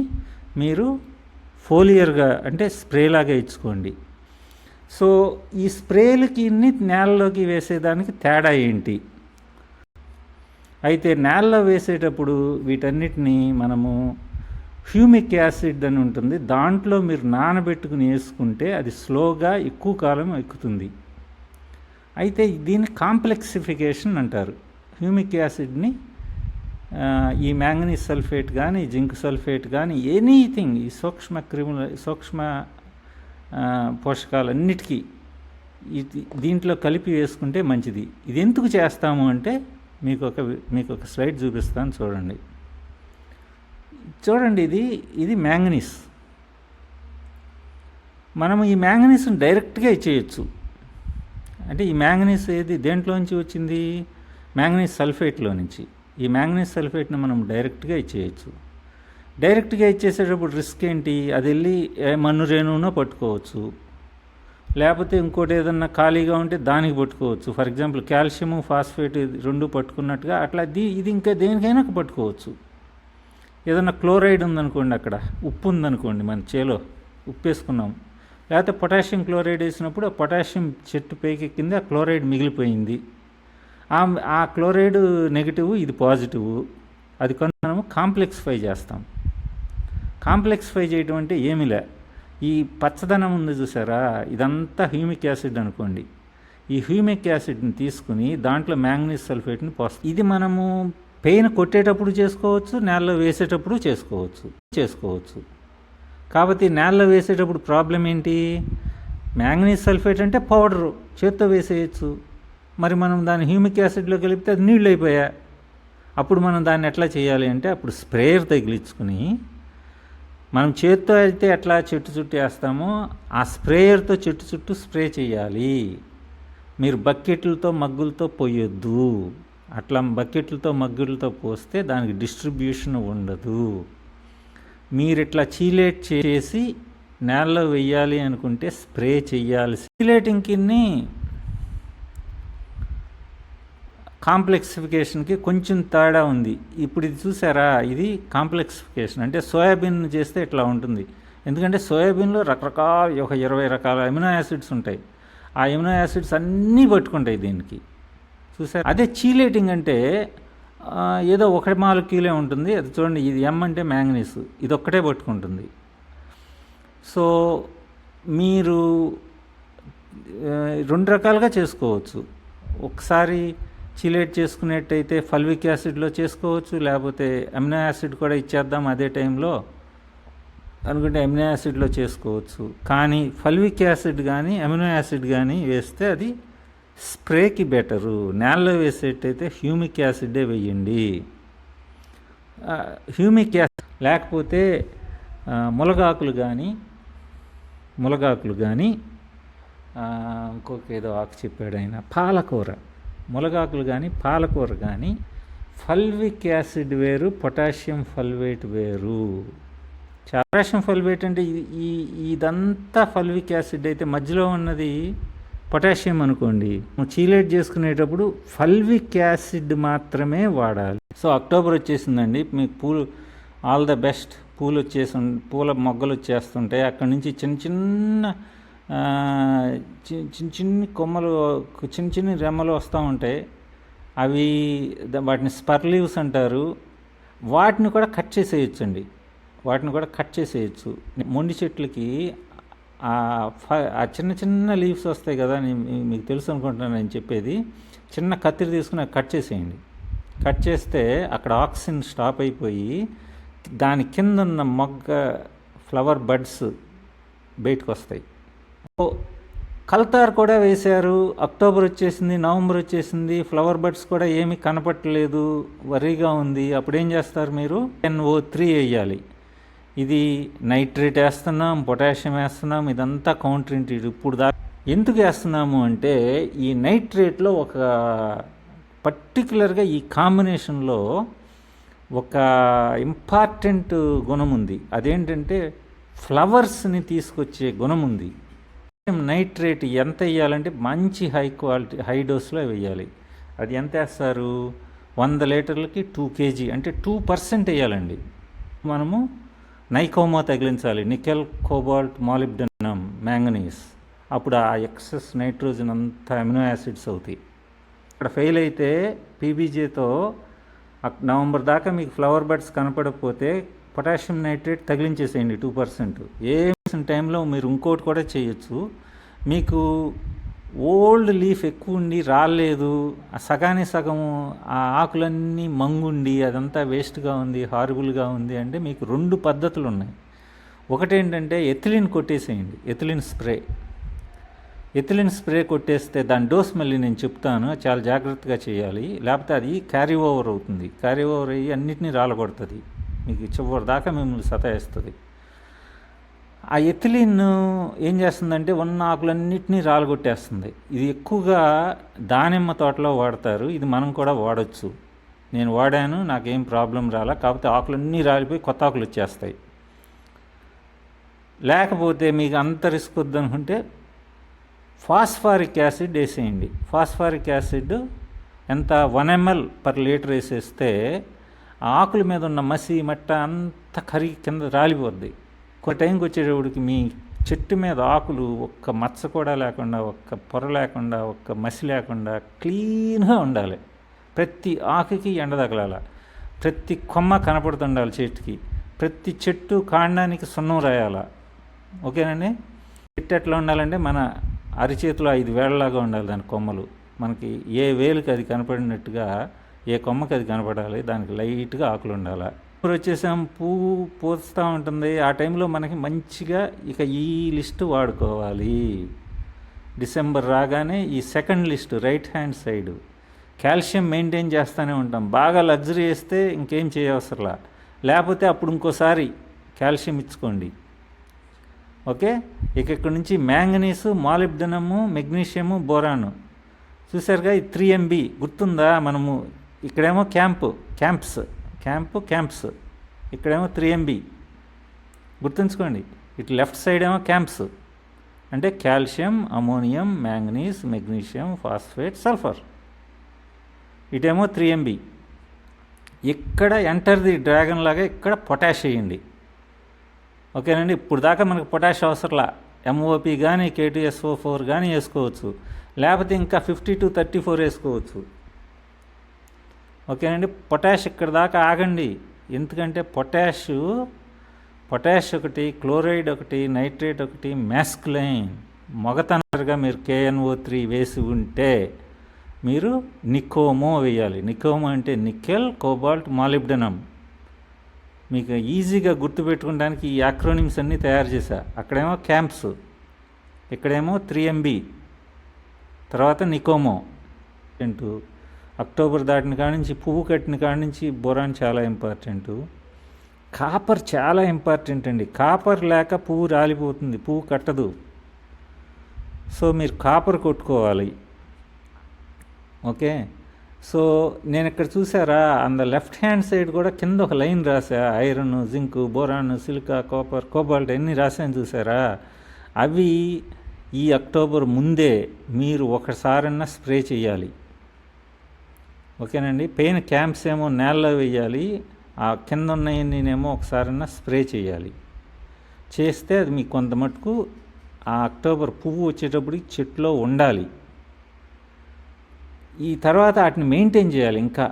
మీరు ఫోలియర్గా అంటే స్ప్రేలాగా ఇచ్చుకోండి. సో ఈ స్ప్రేలకి నేలలోకి వేసేదానికి తేడా ఏంటి? అయితే నేలలో వేసేటప్పుడు వీటన్నిటిని మనము హ్యూమిక్ యాసిడ్ అని ఉంటుంది, దాంట్లో మీరు నానబెట్టుకుని వేసుకుంటే అది స్లోగా ఎక్కువ కాలం ఎక్కుతుంది. అయితే దీన్ని కాంప్లెక్సిఫికేషన్ అంటారు. హ్యూమిక్ యాసిడ్ని ఈ మ్యాంగనీస్ సల్ఫేట్ కానీ, జింక్ సల్ఫేట్ కానీ, ఎనీథింగ్, ఈ సూక్ష్మ పోషకాలన్నిటికీ దీంట్లో కలిపి వేసుకుంటే మంచిది. ఇది ఎందుకు చేస్తాము అంటే మీకు ఒక స్లైడ్ చూపిస్తాను, చూడండి. ఇది మ్యాంగనీస్. మనము ఈ మ్యాంగనీస్ని డైరెక్ట్గా ఇచ్చేయచ్చు. అంటే ఈ మ్యాంగనీస్ దేంట్లోంచి వచ్చింది, మ్యాంగనీస్ సల్ఫేట్లో నుంచి. ఈ మ్యాంగనీస్ సల్ఫేట్ని మనం డైరెక్ట్గా ఇచ్చేయచ్చు. డైరెక్ట్గా ఇచ్చేసేటప్పుడు రిస్క్ ఏంటి, అది వెళ్ళి మన్ను రేణువునో పట్టుకోవచ్చు, లేకపోతే ఇంకోటి ఏదన్నా ఖాళీగా ఉంటే దానికి పట్టుకోవచ్చు. ఫర్ ఎగ్జాంపుల్ కాల్షియము, ఫాస్ఫేట్ 2 పట్టుకున్నట్టుగా అట్లా ఇది ఇంకా దేనికైనా పట్టుకోవచ్చు. ఏదన్నా క్లోరైడ్ ఉందనుకోండి, అక్కడ ఉప్పు ఉందనుకోండి, మన చేలో ఉప్పు వేసుకున్నాం, లేకపోతే పొటాషియం క్లోరైడ్ వేసినప్పుడు ఆ పొటాషియం చెట్టు పైకెక్కింది, ఆ క్లోరైడ్ మిగిలిపోయింది. ఆ క్లోరైడ్ నెగిటివ్, ఇది పాజిటివ్, అది కొంత మనము కాంప్లెక్సిఫై చేస్తాం. కాంప్లెక్సిఫై చేయటం అంటే ఏమిలే, ఈ పచ్చదనం ఉంది చూసారా, ఇదంతా హ్యూమిక్ యాసిడ్ అనుకోండి. ఈ హ్యూమిక్ యాసిడ్ని తీసుకుని దాంట్లో మ్యాంగనీస్ సల్ఫేట్ని పోస్తాం. ఇది మనము పెయిన్ కొట్టేటప్పుడు చేసుకోవచ్చు, నేలలో వేసేటప్పుడు చేసుకోవచ్చు. కాబట్టి నేలలో వేసేటప్పుడు ప్రాబ్లం ఏంటి, మ్యాంగనీస్ సల్ఫేట్ అంటే పౌడరు చేత్తో వేసేయచ్చు. మరి మనం దాన్ని హ్యూమిక్ యాసిడ్లో కలిపితే అది నీళ్ళు అయిపోయా. అప్పుడు మనం దాన్ని ఎట్లా చేయాలి అంటే, అప్పుడు స్ప్రేయర్ తగిలించుకుని, మనం చేత్తో అయితే ఎట్లా చెట్టు చుట్టూ వేస్తామో ఆ స్ప్రేయర్తో చెట్టు చుట్టూ స్ప్రే చేయాలి. మీరు బకెట్లతో మగ్గులతో పోయొద్దు. అట్లా బకెట్లతో మగ్గులతో పోస్తే దానికి డిస్ట్రిబ్యూషన్ ఉండదు. మీరు ఇట్లా చీలేట్ చేసి నేలలో వెయ్యాలి అనుకుంటే స్ప్రే చేయాలి. చీలేటింగ్కి కాంప్లెక్సిఫికేషన్కి కొంచెం తేడా ఉంది. ఇప్పుడు ఇది చూసారా, ఇది కాంప్లెక్సిఫికేషన్ అంటే సోయాబీన్ చేస్తే ఇట్లా ఉంటుంది. ఎందుకంటే సోయాబీన్లో రకరకాల 20 రకాల అమినో యాసిడ్స్ ఉంటాయి. ఆ అమినో యాసిడ్స్ అన్నీ పట్టుకుంటాయి దీనికి, చూసారా. అదే చీలేటింగ్ అంటే ఏదో ఒక మాలిక్యూలే ఉంటుంది. అది చూడండి, ఇది ఎం అంటే మ్యాంగనీస్, ఇది ఒక్కటే పట్టుకుంటుంది. సో మీరు 2 రకాలుగా చేసుకోవచ్చు. ఒకసారి చిలేట్ చేసుకునేట్టయితే ఫల్విక్ యాసిడ్లో చేసుకోవచ్చు, లేకపోతే అమినో యాసిడ్ కూడా ఇచ్చేద్దాం అదే టైంలో అనుకుంటే అమినో యాసిడ్లో చేసుకోవచ్చు. కానీ ఫల్విక్ యాసిడ్ కానీ అమినో యాసిడ్ కానీ వేస్తే అది స్ప్రేకి బెటరు. నేలలో వేసేటైతే హ్యూమిక్ యాసిడే వేయండి. హ్యూమిక్ యాసిడ్ లేకపోతే ములగాకులు కానీ ఇంకొక ఏదో ఆకు చెప్పాడు ఆయన, పాలకూర, ములగాకులు కానీ పాలకూర కానీ ఫల్విక్ యాసిడ్ వేరు, పొటాషియం ఫల్వేట్ వేరు. పొటాషియం ఫల్వేట్ అంటే ఇదంతా ఫల్విక్ యాసిడ్ అయితే మధ్యలో ఉన్నది పొటాషియం అనుకోండి. చీలేట్ చేసుకునేటప్పుడు ఫల్విక్ యాసిడ్ మాత్రమే వాడాలి. సో అక్టోబర్ వచ్చేసిందండి, మీకు పూలు ఆల్ ద బెస్ట్. పూల మొగ్గలు వచ్చేస్తుంటాయి. అక్కడి నుంచి చిన్న కొమ్మలు, చిన్న రెమ్మలు వస్తూ ఉంటాయి. అవి వాటిని స్పర్ లీవ్స్ అంటారు. వాటిని కూడా కట్ చేసేయచ్చు. మొండి చెట్లకి ఆ చిన్న లీవ్స్ వస్తాయి కదా, మీకు తెలుసు అనుకుంటున్నాను నేను చెప్పేది. చిన్న కత్తిరి తీసుకుని కట్ చేసేయండి. కట్ చేస్తే అక్కడ ఆక్సిజన్ స్టాప్ అయిపోయి దాని కింద ఉన్న మొగ్గ ఫ్లవర్ బడ్స్ బయటకు వస్తాయి. కల్తార్ కూడా వేశారు. అక్టోబర్ వచ్చేసింది, నవంబర్ వచ్చేసింది, ఫ్లవర్ బడ్స్ కూడా ఏమీ కనపట్టలేదు, వరిగా ఉంది. అప్పుడు ఏం చేస్తారు మీరు, NO3 వేయాలి. ఇది నైట్రేట్ వేస్తున్నాం, పొటాషియం వేస్తున్నాం, ఇదంతా కౌంటర్ ఇంట్యూటివ్. ఇప్పుడు ఎందుకు వేస్తున్నాము అంటే, ఈ నైట్రేట్లో ఒక పర్టికులర్గా ఈ కాంబినేషన్లో ఒక ఇంపార్టెంట్ గుణం ఉంది. అదేంటంటే ఫ్లవర్స్ని తీసుకొచ్చే గుణం ఉంది. నైట్రేట్ ఎంత వేయాలంటే మంచి హై డోస్లో వేయాలి. అది ఎంత వేస్తారు, 100 లీటర్లకి 2 kg అంటే 2% వేయాలండి. మనము నైకోమా తగిలించాలి, నికెల్, కోబాల్ట్, మాలిబ్డెనం, మ్యాంగనీస్. అప్పుడు ఆ ఎక్సెస్ నైట్రోజన్ అంతా అమినో యాసిడ్స్ అవుతాయి. ఇక్కడ ఫెయిల్ అయితే పీబీజేతో నవంబర్ దాకా మీకు ఫ్లవర్ బడ్స్ కనపడకపోతే పొటాషియం నైట్రేట్ తగిలించేసేయండి 2%. ఏ టైంలో మీరు ఇంకోటి కూడా చేయొచ్చు. మీకు ఓల్డ్ లీఫ్ ఎక్కువ ఉండి రాలేదు, సగానికి సగము ఆ ఆకులన్నీ మంగుండి అదంతా వేస్ట్గా ఉంది, హారిబుల్గా ఉంది అంటే మీకు 2 పద్ధతులు ఉన్నాయి. ఒకటేంటంటే ఎథిలిన్ కొట్టేసేయండి, ఎథిలిన్ స్ప్రే కొట్టేస్తే దాని డోస్ మళ్ళీ నేను చెప్తాను, చాలా జాగ్రత్తగా చేయాలి. లేకపోతే అది క్యారీ ఓవర్ అవుతుంది. క్యారీ ఓవర్ అయ్యి అన్నిటినీ రాలగొడుతుంది, మీకు చివరి దాకా మిమ్మల్ని సతాయిస్తుంది. ఆ ఎథిలిన్ ఏం చేస్తుందంటే ఉన్న ఆకులన్నింటినీ రాలగొట్టేస్తుంది. ఇది ఎక్కువగా దానిమ్మ తోటలో వాడతారు, ఇది మనం కూడా వాడచ్చు. నేను వాడాను, నాకేం ప్రాబ్లం రాలా. కాకపోతే ఆకులన్నీ రాలిపోయి కొత్త ఆకులు వచ్చేస్తాయి. లేకపోతే మీకు అంత రిస్క్ వద్దనుకుంటే ఫాస్ఫారిక్ యాసిడ్ వేసేయండి. ఫాస్ఫారిక్ యాసిడ్ ఎంత, 1 ml per లీటర్ వేసేస్తే ఆకుల మీద ఉన్న మసి మట్ట అంత కరిగి కింద రాలిపోద్ది. ఒక టైంకి వచ్చేటప్పటికి మీ చెట్టు మీద ఆకులు ఒక్క మచ్చ కూడా లేకుండా, ఒక్క పొర లేకుండా, ఒక్క మసి లేకుండా క్లీన్గా ఉండాలి. ప్రతి ఆకుకి ఎండ తగలాల, ప్రతి కొమ్మ కనపడుతుండాలి చెట్టుకి, ప్రతి చెట్టు కాండానికి సున్నం రాయాల. ఓకేనండి. చెట్టు ఎట్లా ఉండాలంటే మన అరిచేతిలో 5 వేళ్ళలాగా ఉండాలి దాని కొమ్మలు. మనకి ఏ వేలుకి అది కనపడినట్టుగా ఏ కొమ్మకి అది కనపడాలి. దానికి లైట్గా ఆకులు ఉండాలి. ఇప్పుడు వచ్చేసాం, పువ్వు పూస్తూ ఉంటుంది. ఆ టైంలో మనకి మంచిగా ఇక ఈ లిస్టు వాడుకోవాలి. డిసెంబర్ రాగానే ఈ second list right hand side calcium maintain చేస్తూనే ఉంటాం. బాగా లగ్జరీ వేస్తే ఇంకేం చేయవసరంలా, లేకపోతే అప్పుడు ఇంకోసారి కాల్షియం ఇచ్చుకోండి. ఓకే. ఇక్కడ నుంచి మ్యాంగనీసు, మాలిబ్డనము, మెగ్నీషియము, బోరాను చూసారుగా. ఈ 3 MB గుర్తుందా? మనము ఇక్కడేమో క్యాంప్స్ ఇక్కడేమో 3 MB గుర్తుంచుకోండి. ఇటు లెఫ్ట్ సైడ్ ఏమో క్యాంప్స్ అంటే calcium, ammonium, manganese, magnesium, phosphate, sulphur. ఇటేమో 3 MB. ఇక్కడ ఎంటర్ ది డ్రాగన్ లాగా ఇక్కడ పొటాష్ వేయండి. ఓకేనండి. ఇప్పుడు దాకా మనకు పొటాష్ అవసరంలా. MOP కానీ K2SO4 కానీ వేసుకోవచ్చు, లేకపోతే ఇంకా 50-34 వేసుకోవచ్చు. ఓకేనండి. పొటాష్ ఇక్కడ దాకా ఆగండి. ఎందుకంటే పొటాష్ ఒకటి, క్లోరైడ్ ఒకటి, నైట్రేట్ ఒకటి, మ్యాస్కులైన్ మగతనగా మీరు KNO3 వేసి ఉంటే మీరు నికోమో వేయాలి. నికోమో అంటే నికెల్, కోబాల్ట్, మాలిబ్డనం. మీకు ఈజీగా గుర్తుపెట్టుకోవడానికి ఈ యాక్రోనిమ్స్ అన్నీ తయారు చేశా. అక్కడేమో క్యాంప్స్, ఇక్కడేమో 3 MB, తర్వాత నికోమో. అక్టోబర్ దాటిన కాడ నుంచి, పువ్వు కట్టిన కాడ నుంచి బోరాన్ చాలా ఇంపార్టెంటు. కాపర్ చాలా ఇంపార్టెంట్ అండి. కాపర్ లేక పువ్వు రాలిపోతుంది, పువ్వు కట్టదు. సో మీరు కాపర్ కొట్టుకోవాలి. ఓకే. సో నేను ఇక్కడ చూసారా, అంద లెఫ్ట్ హ్యాండ్ సైడ్ కూడా కింద ఒక లైన్ రాసా. Iron, zinc, boron, silica, copper, cobalt అన్నీ రాసాను చూసారా. అవి ఈ అక్టోబర్ ముందే మీరు ఒకసారన్నా స్ప్రే చేయాలి. ఓకేనండి. పైన క్యాంప్స్ ఏమో నేలలో వేయాలి, ఆ కింద ఉన్నాయన్నీనేమో ఒకసారన్నా స్ప్రే చేయాలి. చేస్తే అది మీకు కొంత మటుకు ఆ అక్టోబర్ పువ్వు వచ్చేటప్పటికి చెట్టులో ఉండాలి. ఈ తర్వాత వాటిని మెయింటైన్ చేయాలి. ఇంకా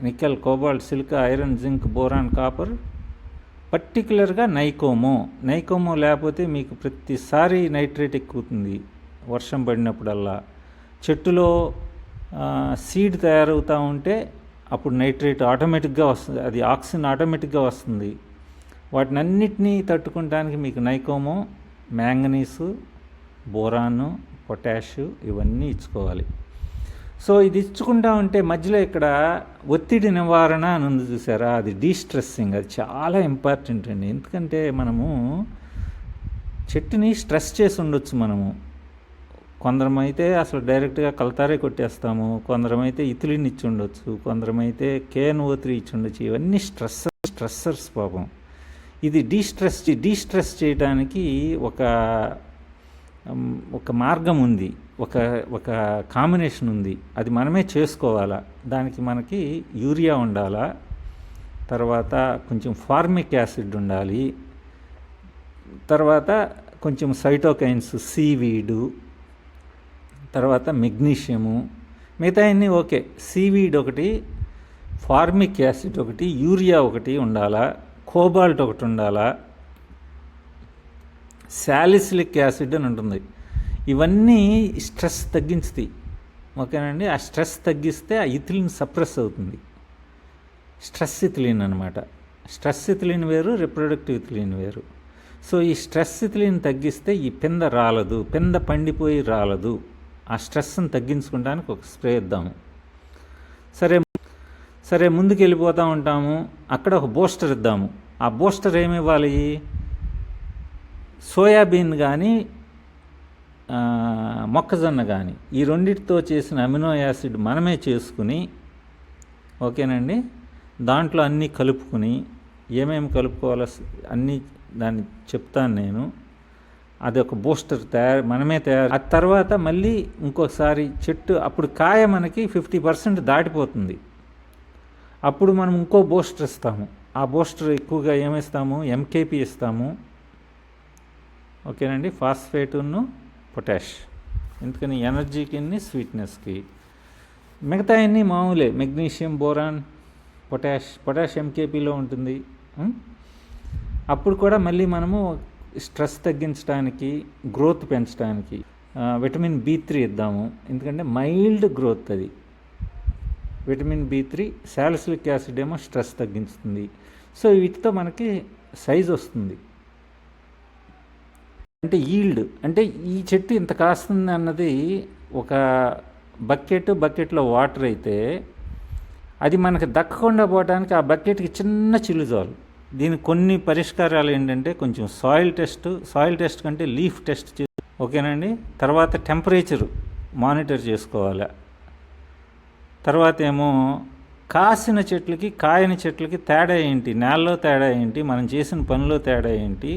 nickel, cobalt, silica, iron, zinc, boron, copper, పర్టికులర్గా నైకోమో లేకపోతే మీకు ప్రతిసారి నైట్రేట్ ఎక్కుతుంది వర్షం పడినప్పుడల్లా. చెట్టులో సీడ్ తయారవుతూ ఉంటే అప్పుడు నైట్రేట్ ఆటోమేటిక్గా వస్తుంది, అది ఆక్సిజన్ ఆటోమేటిక్గా వస్తుంది. వాటినన్నిటినీ తట్టుకోవడానికి మీకు నైకోమో, మ్యాంగనీసు, బోరాను, పొటాష్ ఇవన్నీ ఇచ్చుకోవాలి. సో ఇది ఇచ్చుకుంటా ఉంటే మధ్యలో ఇక్కడ ఒత్తిడి నివారణ అని ఉంది చూసారా, అది డీస్ట్రెస్సింగ్. అది చాలా ఇంపార్టెంట్ అండి. ఎందుకంటే మనము చెట్టుని స్ట్రెస్ చేసి ఉండొచ్చు. మనము కొందరమైతే అసలు డైరెక్ట్గా కలతారే కొట్టేస్తాము, కొందరమైతే ఇథిలిన్ ఇచ్చి ఉండొచ్చు, కొందరమైతే KNO3 ఇచ్చి ఉండొచ్చు. ఇవన్నీ స్ట్రెస్సర్స్ పాపం. ఇది డీస్ట్రెస్ చేయడానికి ఒక మార్గం ఉంది, ఒక కాంబినేషన్ ఉంది. అది మనమే చేసుకోవాలా. దానికి మనకి యూరియా ఉండాలా, తర్వాత కొంచెం ఫార్మిక్ యాసిడ్ ఉండాలి, తర్వాత కొంచెం సైటోకైన్స్, సీవీడు, తర్వాత మెగ్నీషియము, మిగతా అన్నీ ఓకే. సీవీడ్ ఒకటి, ఫార్మిక్ యాసిడ్ ఒకటి, యూరియా ఒకటి ఉండాలా, కోబాల్ట్ ఒకటి ఉండాలా, సాలిసిలిక్ యాసిడ్ అని ఉంటుంది. ఇవన్నీ స్ట్రెస్ తగ్గించుతాయి. ఓకేనండి. ఆ స్ట్రెస్ తగ్గిస్తే ఆ ఇథిలిన్ సప్రెస్ అవుతుంది. స్ట్రెస్ ఇథిలిన్ అనమాట. స్ట్రెస్ ఇథిలిన్ వేరు, రిప్రొడక్టివ్ ఇథిలిన్ వేరు. సో ఈ స్ట్రెస్ ఇథిలిన్ తగ్గిస్తే ఈ పింద రాలదు, పింద పండిపోయి రాలదు. ఆ స్ట్రెస్ని తగ్గించుకోవడానికి ఒక స్ప్రే ఇద్దాము. సరే ముందుకు వెళ్ళిపోతూ ఉంటాము. అక్కడ ఒక బూస్టర్ ఇద్దాము. ఆ బూస్టర్ ఏమి ఇవ్వాలి? సోయాబీన్ కానీ మొక్కజొన్న కానీ ఈ రెండింటితో చేసిన అమినో యాసిడ్ మనమే చేసుకుని, ఓకేనండి, దాంట్లో అన్నీ కలుపుకుని, ఏమేమి కలుపుకోవాలో అన్నీ దాన్ని చెప్తాను నేను. అది ఒక బూస్టర్ మనమే తయారు. ఆ తర్వాత మళ్ళీ ఇంకోసారి చెట్టు అప్పుడు కాయ మనకి 50% దాటిపోతుంది. అప్పుడు మనం ఇంకో బూస్టర్ ఇస్తాము. ఆ బూస్టర్ ఎక్కువగా ఏమిస్తాము? MKP ఇస్తాము. ఓకేనండి. ఫాస్ఫేటును, పొటాష్. ఎందుకని? ఎనర్జీకి, స్వీట్నెస్కి. మిగతా అన్నీ మామూలే. మెగ్నీషియం, బోరాన్, పొటాష్ MKPలో ఉంటుంది. అప్పుడు కూడా మళ్ళీ మనము స్ట్రెస్ తగ్గించడానికి, గ్రోత్ పెంచడానికి విటమిన్ B3 ఇద్దాము. ఎందుకంటే మైల్డ్ గ్రోత్ అది. విటమిన్ B3, సాలిసిలిక్ యాసిడ్ ఏమో స్ట్రెస్ తగ్గించుతుంది. సో వీటితో మనకి సైజ్ వస్తుంది. అంటే ఈల్డ్, అంటే ఈ చెట్టు ఇంత కాస్తుంది అన్నది ఒక బకెట్లో వాటర్ అయితే అది మనకు దక్కకుండా పోవడానికి ఆ బకెట్కి చిన్న చిల్లు చాలు. దీనికి కొన్ని పరిష్కారాలు ఏంటంటే కొంచెం సాయిల్ టెస్ట్ కంటే లీఫ్ టెస్ట్ ఓకేనండి. తర్వాత టెంపరేచర్ మానిటర్ చేసుకోవాలి. తర్వాత ఏమో కాసిన చెట్లకి కాయని చెట్లకి తేడా ఏంటి, నేలలో తేడా ఏంటి, మనం చేసిన పనిలో తేడా ఏంటి,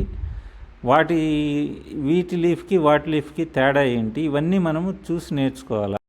వీటి లీఫ్కి వాటి లీఫ్కి తేడా ఏంటి, ఇవన్నీ మనము చూసి నేర్చుకోవాలి.